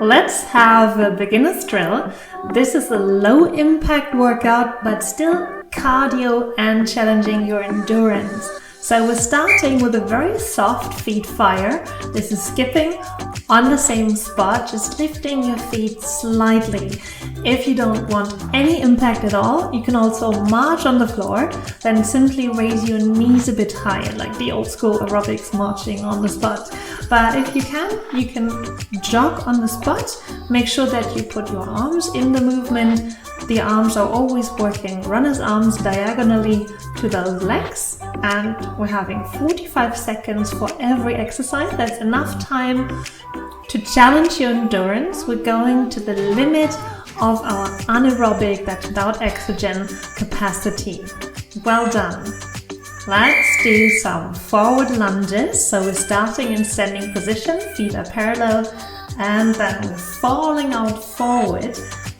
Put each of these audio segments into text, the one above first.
Let's have a beginner's drill. This is a low impact workout, but still cardio and challenging your endurance. So we're starting with a very soft feet fire. This is skipping on the same spot, just lifting your feet slightly. If you don't want any impact at all, you can also march on the floor, then simply raise your knees a bit higher, like the old school aerobics marching on the spot. But if you can jog on the spot. Make sure that you put your arms in the movement. The arms are always working. Runner's arms diagonally to those legs. And we're having 45 seconds for every exercise. That's enough time to challenge your endurance. We're going to the limit of our anaerobic, that's without oxygen, capacity. Well done. Let's do some forward lunges. So we're starting in standing position, feet are parallel, and then we're falling out forward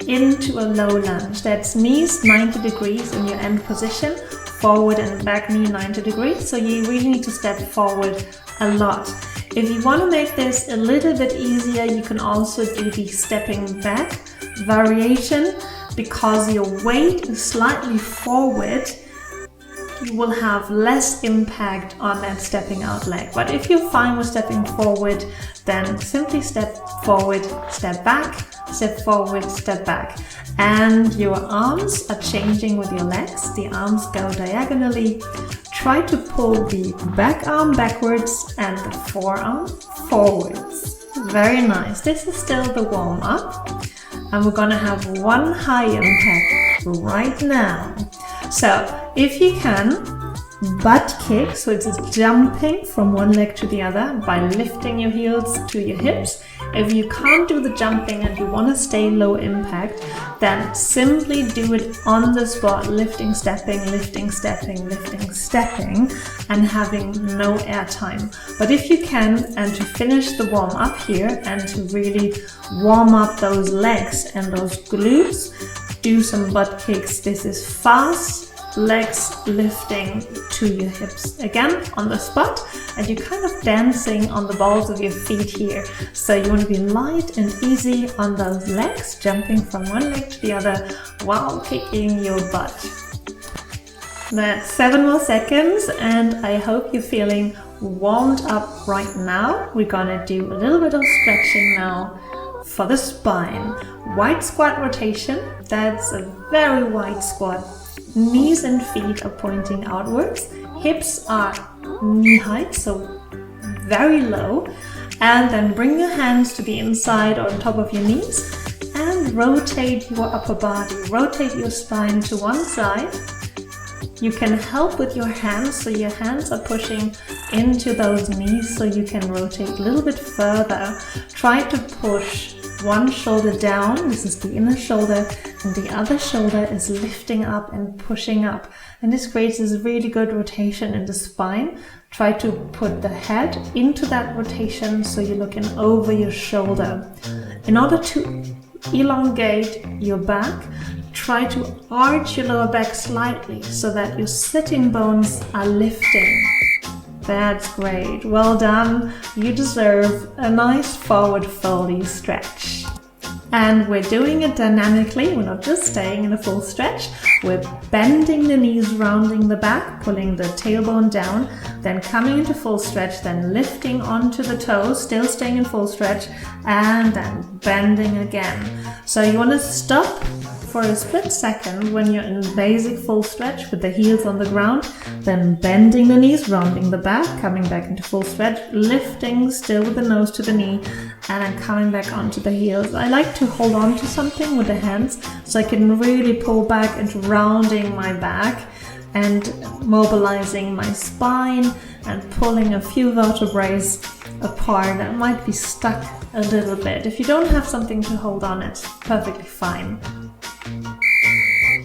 into a low lunge. That's knees 90 degrees in your end position, forward and back knee 90 degrees. So you really need to step forward a lot. If you want to make this a little bit easier, you can also do the stepping back variation. Because your weight is slightly forward, you will have less impact on that stepping out leg. But if you're fine with stepping forward, then simply step forward, step back, step forward, step back. And your arms are changing with your legs. The arms go diagonally. Try to pull the back arm backwards and the forearm forwards. Very nice. This is still the warm up. And we're gonna have one high impact right now. So if you can, butt kick, so it's just jumping from one leg to the other by lifting your heels to your hips. If you can't do the jumping and you want to stay low impact, then simply do it on the spot, lifting, stepping, lifting, stepping, lifting, stepping, and having no air time. But if you can, and to finish the warm up here and to really warm up those legs and those glutes, do some butt kicks. This is fast legs lifting to your hips again on the spot, and you're kind of dancing on the balls of your feet here. So you want to be light and easy on those legs, jumping from one leg to the other while kicking your butt. That's 7 more seconds, and I hope you're feeling warmed up right now. We're gonna do a little bit of stretching now for the spine. Wide squat rotation. That's a very wide squat. Knees and feet are pointing outwards. Hips are knee height, so very low. And then bring your hands to the inside or on top of your knees and rotate your upper body. Rotate your spine to one side. You can help with your hands, so your hands are pushing into those knees so you can rotate a little bit further. Try to push one shoulder down, this is the inner shoulder, and the other shoulder is lifting up and pushing up. And this creates this really good rotation in the spine. Try to put the head into that rotation so you're looking over your shoulder. In order to elongate your back, try to arch your lower back slightly so that your sitting bones are lifting. That's great. Well done. You deserve a nice forward foldy stretch. And we're doing it dynamically. We're not just staying in a full stretch. We're bending the knees, rounding the back, pulling the tailbone down, then coming into full stretch, then lifting onto the toes, still staying in full stretch, and then bending again. So you want to stop for a split second when you're in basic full stretch with the heels on the ground, then bending the knees, rounding the back, coming back into full stretch, lifting still with the nose to the knee, and then coming back onto the heels. I like to hold on to something with the hands so I can really pull back and rounding my back and mobilizing my spine and pulling a few vertebrae apart that might be stuck a little bit. If you don't have something to hold on, it's perfectly fine.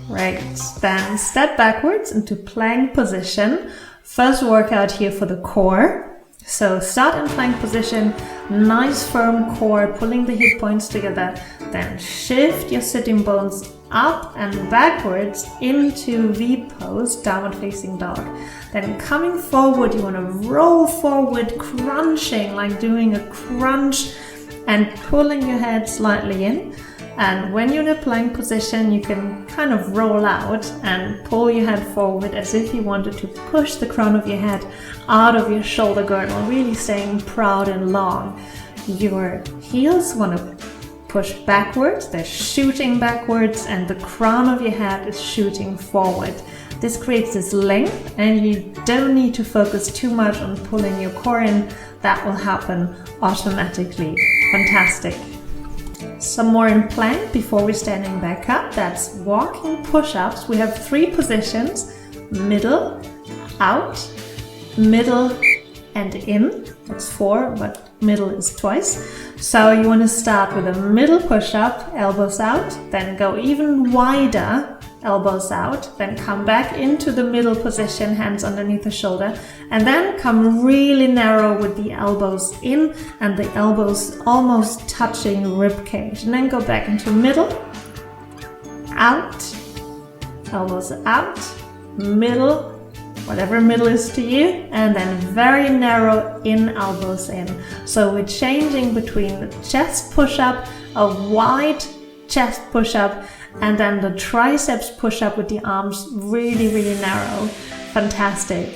Right, then step backwards into plank position. First workout here for the core. So start in plank position, nice firm core, pulling the hip points together. Then shift your sitting bones up and backwards into V pose, downward facing dog. Then coming forward, you want to roll forward, crunching, like doing a crunch and pulling your head slightly in. And when you're in a plank position, you can kind of roll out and pull your head forward as if you wanted to push the crown of your head out of your shoulder girdle, really staying proud and long. Your heels want to push backwards, they're shooting backwards, and the crown of your head is shooting forward. This creates this length, and you don't need to focus too much on pulling your core in. That will happen automatically. Fantastic. Some more in plank before we're standing back up. That's walking push-ups. We have 3 positions: middle, out, middle, and in. That's 4, but middle is twice. So you want to start with a middle push-up, elbows out, then go even wider, elbows out, then come back into the middle position, hands underneath the shoulder, and then come really narrow with the elbows in and the elbows almost touching rib cage, and then go back into middle, out, elbows out, middle, whatever middle is to you, and then very narrow in, elbows in. So we're changing between the chest push-up, a wide chest push-up, and then the triceps push-up with the arms really, really narrow. Fantastic.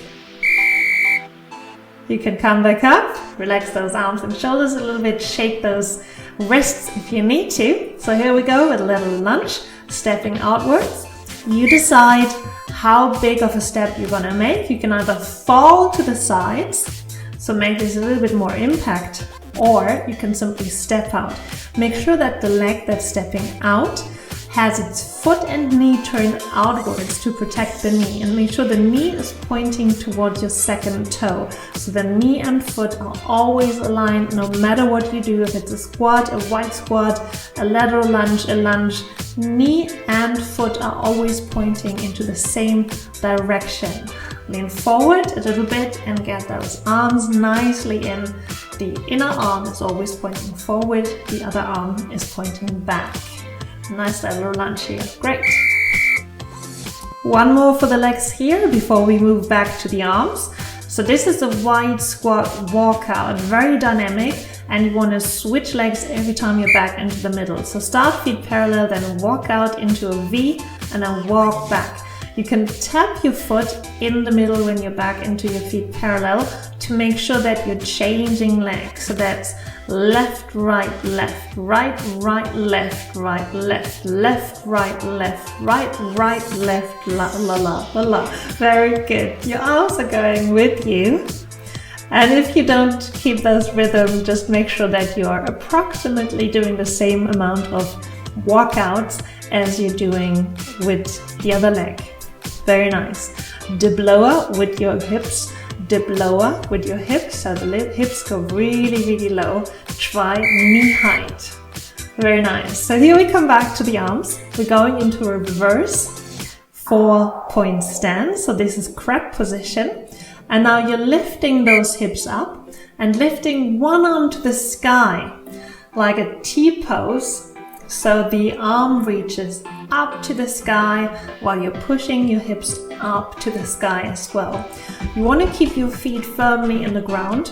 You can come back up, relax those arms and shoulders a little bit, shake those wrists if you need to. So here we go with a little lunge, stepping outwards. You decide how big of a step you're gonna make. You can either fall to the sides, so make this a little bit more impact, or you can simply step out. Make sure that the leg that's stepping out has its foot and knee turned outwards to protect the knee, and make sure the knee is pointing towards your second toe. So the knee and foot are always aligned no matter what you do. If it's a squat, a wide squat, a lateral lunge, a lunge, knee and foot are always pointing into the same direction. Lean forward a little bit and get those arms nicely in. The inner arm is always pointing forward, the other arm is pointing back. Nice little lunge here. Great. One more for the legs here before we move back to the arms. So this is a wide squat walkout, very dynamic, and you want to switch legs every time you're back into the middle. So start feet parallel, then walk out into a V, and then walk back. You can tap your foot in the middle when you're back into your feet parallel to make sure that you're changing legs. So that's left, right, left, right, right, left, right, left, left, right, left, right, right, left, la la la la la. Very good. Your arms are going with you. And if you don't keep those rhythms, just make sure that you are approximately doing the same amount of walkouts as you're doing with the other leg. Very nice. Dip lower with your hips. Dip lower with your hips, so the hips go really, really low. Try knee height. Very nice. So here we come back to the arms. We're going into a reverse 4-point stance. So this is crab position. And now you're lifting those hips up and lifting one arm to the sky, like a T pose. So the arm reaches up to the sky while you're pushing your hips up to the sky as well. You want to keep your feet firmly in the ground.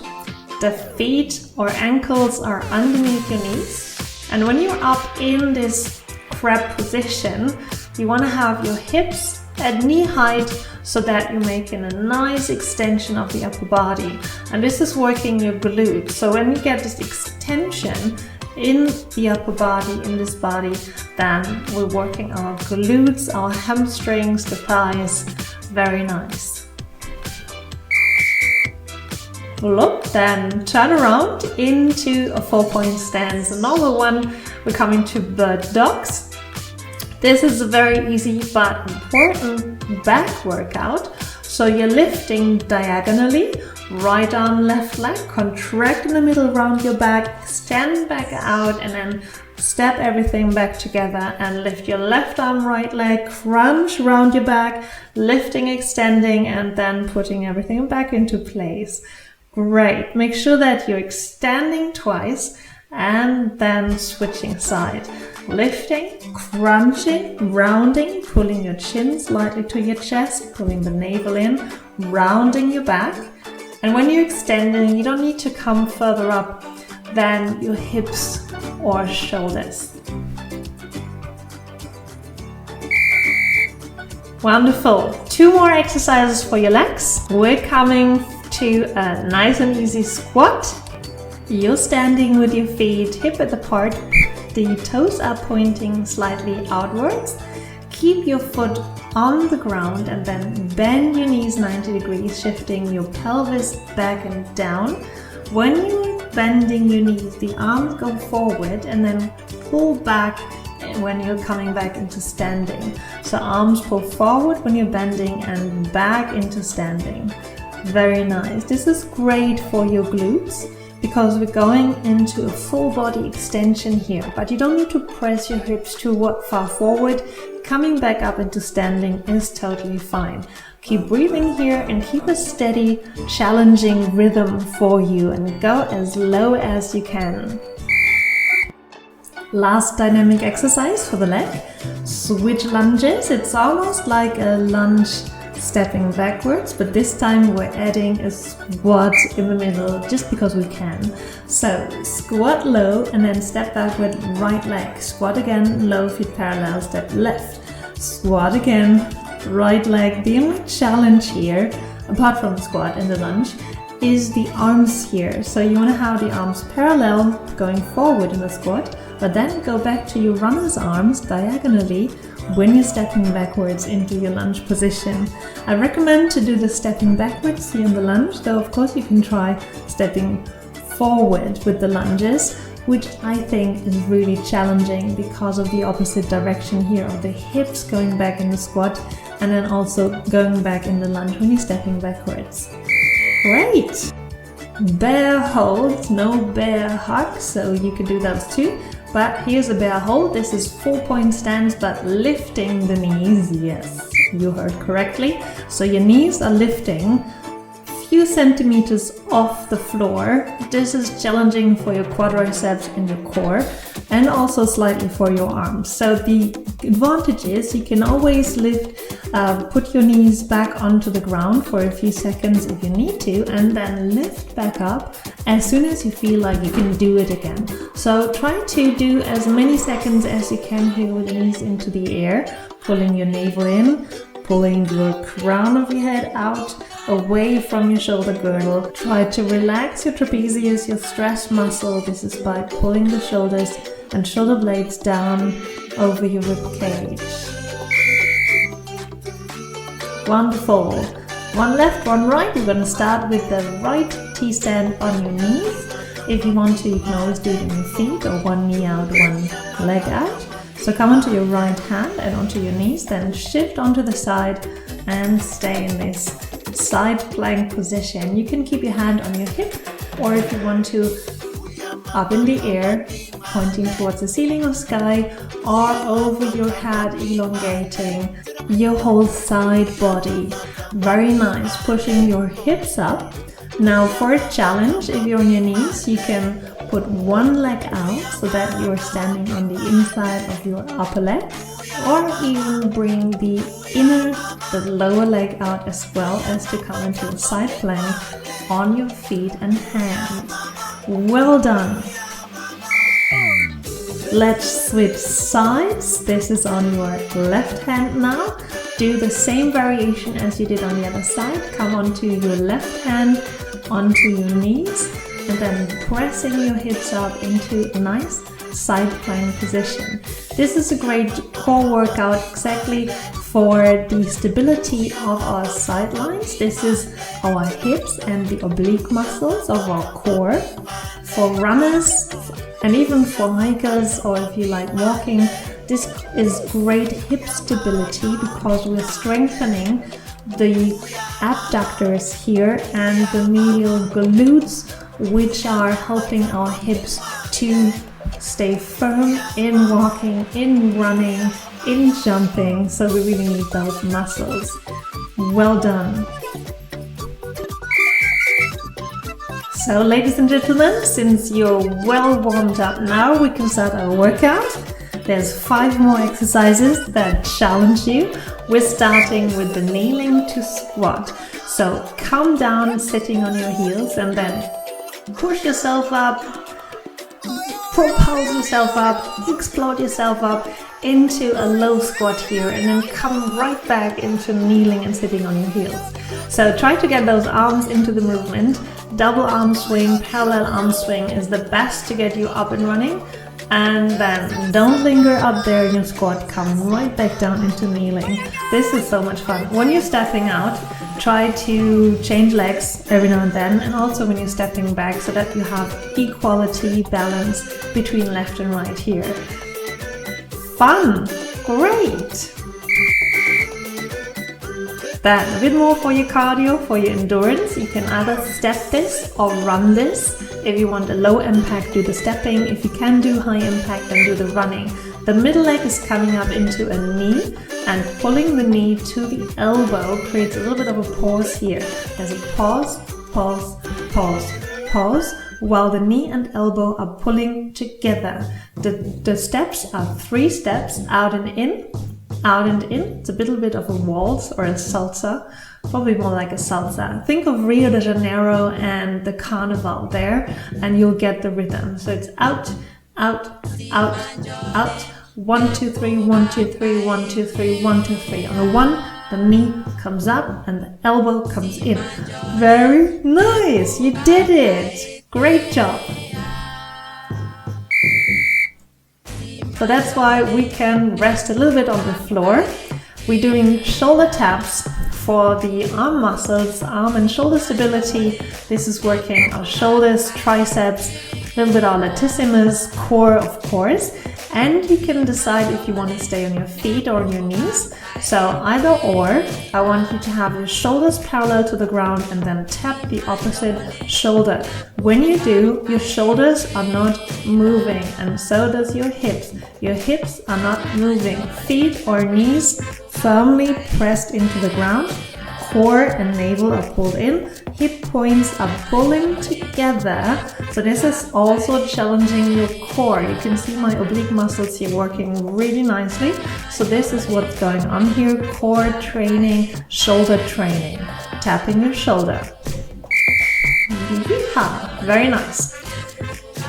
The feet or ankles are underneath your knees. And when you're up in this crab position, you want to have your hips at knee height so that you're making a nice extension of the upper body. And this is working your glute. So when you get this extension in the upper body, in this body, then we're working our glutes, our hamstrings, the thighs. Very nice. Look, then turn around into a 4-point stance. Another one, we're coming to bird dogs. This is a very easy but important back workout. So you're lifting diagonally, right arm, left leg, contract in the middle, round your back, stand back out, and then step everything back together and lift your left arm, right leg, crunch round your back, lifting, extending, and then putting everything back into place. Great. Make sure that you're extending twice and then switching side. Lifting, crunching, rounding, pulling your chin slightly to your chest, pulling the navel in, rounding your back. And when you're extending, you don't need to come further up than your hips or shoulders. Wonderful. 2 more exercises for your legs. We're coming to a nice and easy squat. You're standing with your feet hip-width apart. The toes are pointing slightly outwards. Keep your foot on the ground and then bend your knees 90 degrees, shifting your pelvis back and down. When you're bending your knees, the arms go forward and then pull back when you're coming back into standing. So arms pull forward when you're bending and back into standing. Very nice. This is great for your glutes because we're going into a full body extension here, but you don't need to press your hips too far forward. Coming back up into standing is totally fine. Keep breathing here and keep a steady, challenging rhythm for you and go as low as you can. Last dynamic exercise for the leg, switch lunges. It's almost like a lunge stepping backwards, but this time we're adding a squat in the middle just because we can. So squat low and then step backward, right leg. Squat again, low, feet parallel, step left. Squat again, right leg. The only challenge here, apart from the squat and the lunge, is the arms here. So you want to have the arms parallel going forward in the squat, but then go back to your runner's arms diagonally when you're stepping backwards into your lunge position. I recommend to do the stepping backwards here in the lunge, though of course you can try stepping forward with the lunges, which I think is really challenging because of the opposite direction here of the hips going back in the squat and then also going back in the lunge when you're stepping backwards. Great! Bear hold, no bear hug, so you can do those too. But here's a bear hold. This is 4-point stance, but lifting the knees. Yes, you heard correctly. So your knees are lifting a few centimeters off the floor. This is challenging for your quadriceps and your core, and also slightly for your arms. So the advantage is you can always put your knees back onto the ground for a few seconds if you need to, and then lift back up as soon as you feel like you can do it again. So try to do as many seconds as you can here with the knees into the air, pulling your navel in, pulling your crown of your head out, away from your shoulder girdle. Try to relax your trapezius, your stress muscle. This is by pulling the shoulders and shoulder blades down over your rib cage. Wonderful. One left, one right. We're going to start with the right T-stand on your knees. If you want to, you can always do it on your feet or one knee out, one leg out. So come onto your right hand and onto your knees, then shift onto the side and stay in this side plank position. You can keep your hand on your hip, or if you want to, up in the air, pointing towards the ceiling or sky, or over your head, elongating your whole side body. Very nice, pushing your hips up. Now for a challenge, if you're on your knees, you can put one leg out so that you're standing on the inside of your upper leg, or even bring the lower leg out as well as to come into a side plank on your feet and hands. Well done. Let's switch sides. This is on your left hand now. Do the same variation as you did on the other side. Come onto your left hand, onto your knees, and then pressing your hips up into a nice side plank position. This is a great core workout exactly for the stability of our sidelines. This is our hips and the oblique muscles of our core. For runners and even for hikers, or if you like walking, this is great hip stability because we're strengthening the abductors here and the medial glutes, which are helping our hips to stay firm in walking, in running, in jumping. So we really need those muscles. Well done. So ladies and gentlemen, since you're well warmed up now, we can start our workout. There's 5 more exercises that challenge you. We're starting with the kneeling to squat. So come down sitting on your heels and then push yourself up propulse yourself up, explode yourself up into a low squat here, and then come right back into kneeling and sitting on your heels. So try to get those arms into the movement. Double arm swing, parallel arm swing is the best to get you up and running. And then don't linger up there in your squat, come right back down into kneeling. This is so much fun. When you're stepping out, try to change legs every now and then, and also when you're stepping back, so that you have equality, balance between left and right here. Fun! Great! Then a bit more for your cardio, for your endurance. You can either step this or run this. If you want a low impact, do the stepping. If you can do high impact, then do the running. The middle leg is coming up into a knee, and pulling the knee to the elbow creates a little bit of a pause here. There's a pause, pause, pause, pause, while the knee and elbow are pulling together. The steps are 3 steps, out and in, out and in. It's a little bit of a waltz or a salsa, probably more like a salsa. Think of Rio de Janeiro and the carnival there, and you'll get the rhythm. So it's out, out, out, out. 1, 2, 3, 1, 2, 3, 1, 2, 3, 1, 2, 3. On the 1, the knee comes up and the elbow comes in. Very nice, you did it. Great job. So that's why we can rest a little bit on the floor. We're doing shoulder taps for the arm muscles, arm and shoulder stability. This is working our shoulders, triceps, a little bit our latissimus, core of course. And you can decide if you want to stay on your feet or on your knees. So either or, I want you to have your shoulders parallel to the ground and then tap the opposite shoulder. When you do, your shoulders are not moving, and so does your hips. Your hips are not moving. Feet or knees firmly pressed into the ground. Core and navel are pulled in. Hip points are pulling together. So this is also challenging your core. You can see my oblique muscles here working really nicely. So this is what's going on here. Core training, shoulder training. Tapping your shoulder. Yeehaw. Very nice.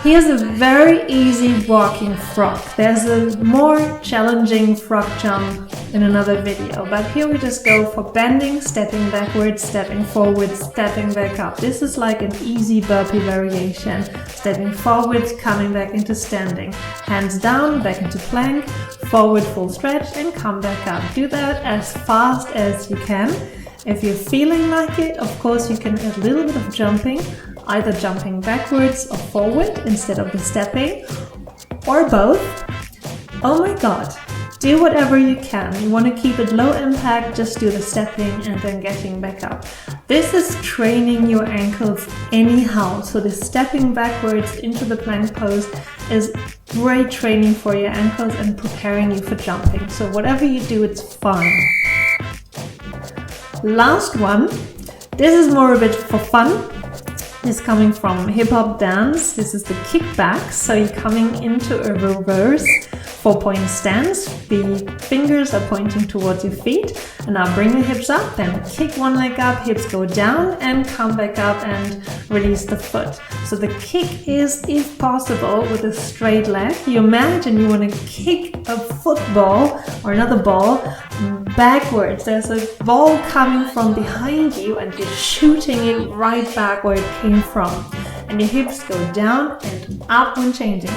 Here's a very easy walking frog. There's a more challenging frog jump in another video, but here we just go for bending, stepping backwards, stepping forwards, stepping back up. This is like an easy burpee variation. Stepping forwards, coming back into standing. Hands down, back into plank, forward full stretch, and come back up. Do that as fast as you can. If you're feeling like it, of course you can add a little bit of jumping, either jumping backwards or forward instead of the stepping, or both. Oh my god, do whatever you can. You want to keep it low impact, just do the stepping and then getting back up. This is training your ankles anyhow, so the stepping backwards into the plank pose is great training for your ankles and preparing you for jumping. So whatever you do, it's fine. Last one, this is more a bit for fun. This is coming from hip hop dance. This is the kickback. So you're coming into a reverse 4-point stance. The fingers are pointing towards your feet. And now bring the hips up, then kick one leg up, hips go down and come back up and release the foot. So the kick is, if possible, with a straight leg. You imagine you want to kick a football or another ball backwards. There's a ball coming from behind you and you're shooting it right back where it came from. And your hips go down and up when changing.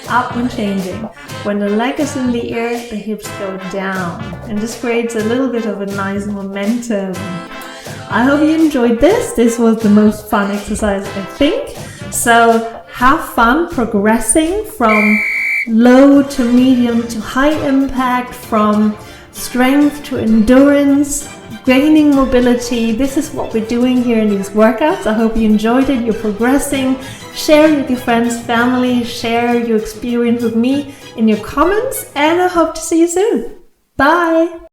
Up when changing. When the leg is in the air, the hips go down. And this creates a little bit of a nice momentum. I hope you enjoyed this. This was the most fun exercise, I think. So have fun progressing from low to medium to high impact, from strength to endurance, gaining mobility. This is what we're doing here in these workouts. I hope you enjoyed it. You're progressing. Share it with your friends, family. Share your experience with me in your comments, and I hope to see you soon. Bye!